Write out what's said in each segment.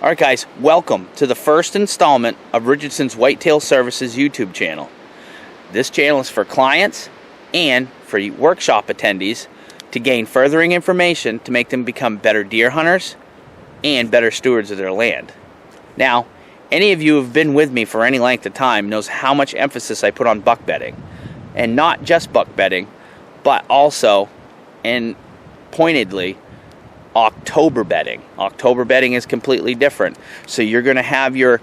Alright guys, welcome to the first installment of Richardson's Whitetail Services YouTube channel. This channel is for clients and for workshop attendees to gain furthering information to make them become better deer hunters and better stewards of their land. Now, any of you who have been with me for any length of time knows how much emphasis I put on buck bedding. And not just buck bedding, but also, and pointedly, October bedding. October bedding is completely different. So you're going to have your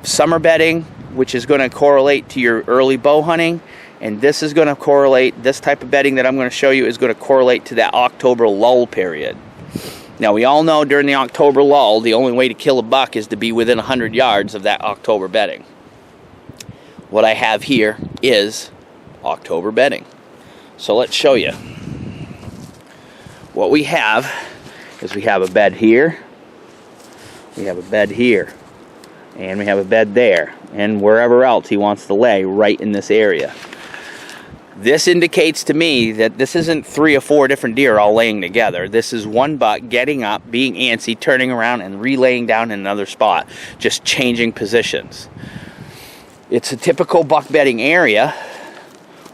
summer bedding, which is going to correlate to your early bow hunting, and this is going to correlate, this type of bedding that I'm going to show you is going to correlate to that October lull period. Now we all know during the October lull, the only way to kill a buck is to be within 100 yards of that October bedding. What I have here is October bedding. So let's show you. What we have is we have a bed here, we have a bed here, and we have a bed there, and wherever else he wants to lay right in this area. This indicates to me that this isn't 3 or 4 different deer all laying together. This is one buck getting up, being antsy, turning around and relaying down in another spot, just changing positions. It's a typical buck bedding area,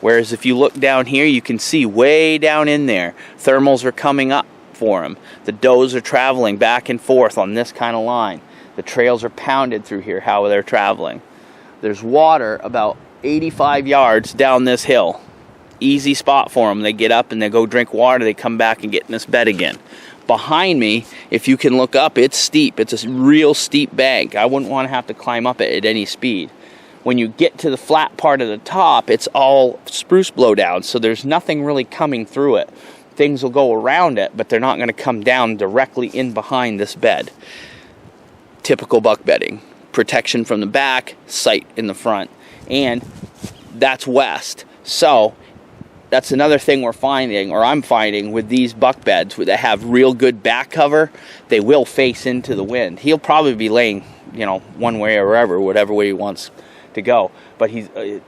whereas if you look down here, you can see way down in there, thermals are coming up for him. The does are traveling back and forth on this kind of line. The trails are pounded through here how they're traveling. There's water about 85 yards down this hill. Easy spot for them. They get up and they go drink water. They come back and get in this bed again. Behind me, if you can look up, it's steep. It's a real steep bank. I wouldn't want to have to climb up it at any speed. When you get to the flat part of the top, it's all spruce blowdown, so there's nothing really coming through it. Things will go around it, but they're not going to come down directly in behind this bed. Typical buck bedding. Protection from the back, sight in the front. And that's west. So that's another thing we're finding, or I'm finding, with these buck beds that have real good back cover. They will face into the wind. He'll probably be laying, one way or whatever way he wants to go, but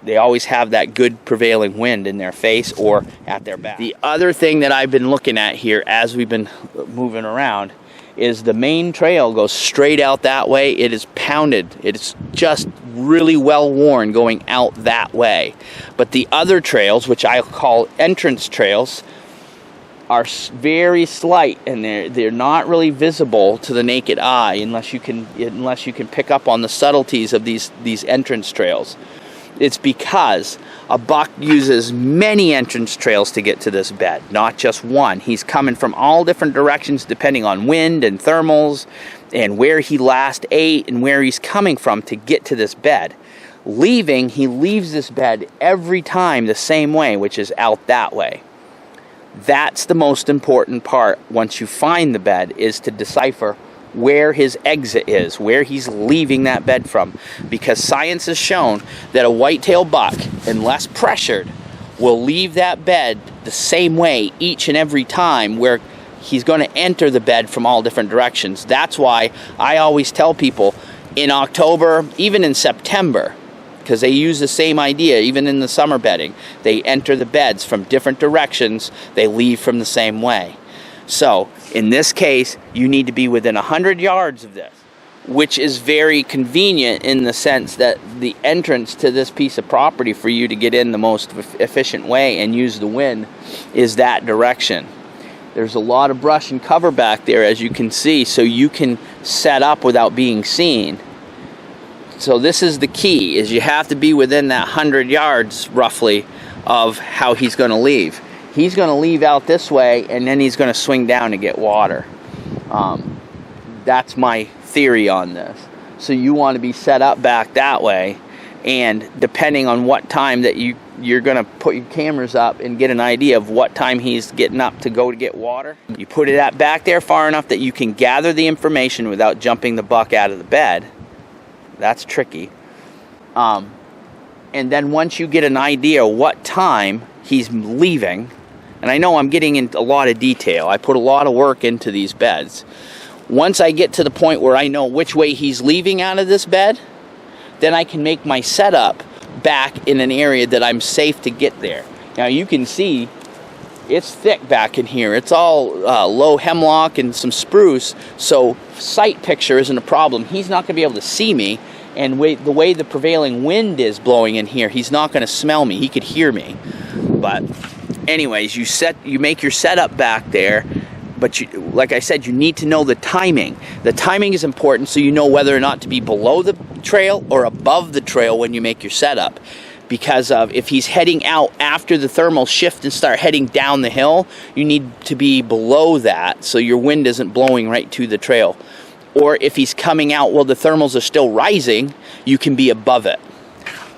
they always have that good prevailing wind in their face or at their back. The other thing that I've been looking at here as we've been moving around is the main trail goes straight out that way. It is pounded. It's just really well worn going out that way. But the other trails, which I call entrance trails, are very slight, and they're not really visible to the naked eye unless you can pick up on the subtleties of these entrance trails. It's because a buck uses many entrance trails to get to this bed, not just one. He's coming from all different directions depending on wind and thermals and where he last ate and where he's coming from to get to this bed. He leaves this bed every time the same way, which is out that way. That's the most important part once you find the bed, is to decipher where his exit is, where he's leaving that bed from. Because science has shown that a whitetail buck, unless pressured, will leave that bed the same way each and every time, where he's going to enter the bed from all different directions. That's why I always tell people in October, even in September, because they use the same idea even in the summer bedding. They enter the beds from different directions. They leave from the same way. So in this case, you need to be within 100 yards of this, which is very convenient in the sense that the entrance to this piece of property for you to get in the most efficient way and use the wind is that direction. There's a lot of brush and cover back there, as you can see, so you can set up without being seen. So this is the key, is you have to be within that 100 yards roughly of how he's going to leave. He's going to leave out this way, and then he's going to swing down to get water. That's my theory on this. So you want to be set up back that way, and depending on what time that you're going to put your cameras up and get an idea of what time he's getting up to go to get water. You put it back there far enough that you can gather the information without jumping the buck out of the bed. That's tricky. And then once you get an idea what time he's leaving, and I know I'm getting into a lot of detail. I put a lot of work into these beds. Once I get to the point where I know which way he's leaving out of this bed, then I can make my setup back in an area that I'm safe to get there. Now you can see it's thick back in here. It's all low hemlock and some spruce, so sight picture isn't a problem. He's not going to be able to see me, and the way the prevailing wind is blowing in here, he's not going to smell me. He could hear me. But anyways, you make your setup back there, but like I said, you need to know the timing. The timing is important, so you know whether or not to be below the trail or above the trail when you make your setup. Because if he's heading out after the thermals shift and start heading down the hill, you need to be below that so your wind isn't blowing right to the trail. Or if he's coming out while the thermals are still rising, you can be above it.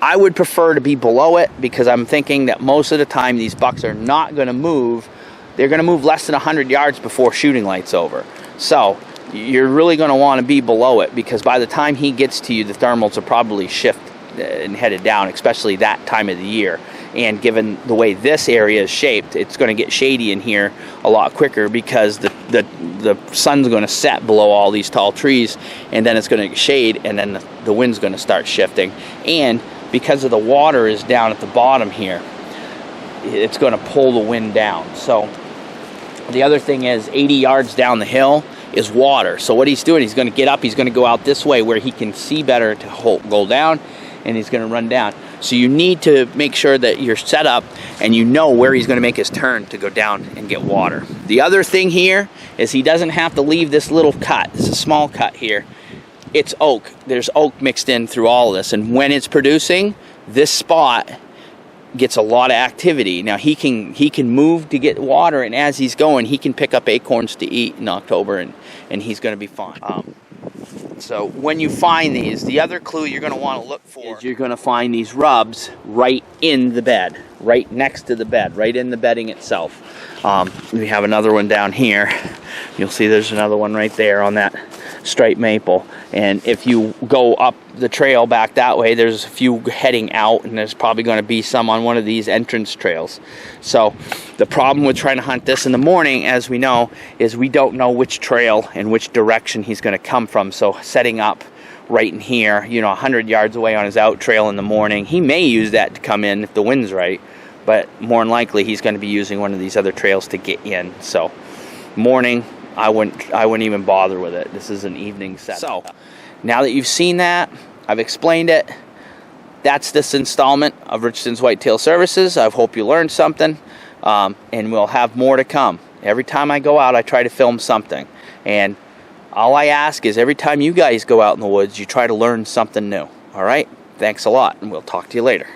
I would prefer to be below it because I'm thinking that most of the time these bucks are not going to move. They're going to move less than 100 yards before shooting light's over. So you're really going to want to be below it, because by the time he gets to you, the thermals will probably shift and headed down, especially that time of the year. And given the way this area is shaped, it's going to get shady in here a lot quicker, because the sun's going to set below all these tall trees, and then it's going to shade, and then the wind's going to start shifting. And because of the water is down at the bottom here, it's going to pull the wind down. So the other thing is 80 yards down the hill is water. So what he's doing, he's going to get up, he's going to go out this way where he can see better to go down, and he's going to run down. So you need to make sure that you're set up and you know where he's going to make his turn to go down and get water. The other thing here is he doesn't have to leave this little cut. It's a small cut here. It's oak. There's oak mixed in through all of this, and when it's producing, this spot gets a lot of activity. Now he can move to get water, and as he's going, he can pick up acorns to eat in October, and he's going to be fine. So when you find these, the other clue you're going to want to look for is you're going to find these rubs right in the bed, right next to the bed, right in the bedding itself. We have another one down here. You'll see there's another one right there on that striped maple. And if you go up the trail back that way, there's a few heading out, and there's probably going to be some on one of these entrance trails. So the problem with trying to hunt this in the morning, as we know, is we don't know which trail and which direction he's going to come from. So setting up right in here, 100 yards away on his out trail in the morning, he may use that to come in if the wind's right, but more than likely he's going to be using one of these other trails to get in. So morning, I wouldn't even bother with it. This is an evening set. So now that you've seen that, I've explained it. That's this installment of Richardson's Whitetail Services. I hope you learned something, and we'll have more to come. Every time I go out, I try to film something, and all I ask is every time you guys go out in the woods, you try to learn something new. All right? Thanks a lot, and we'll talk to you later.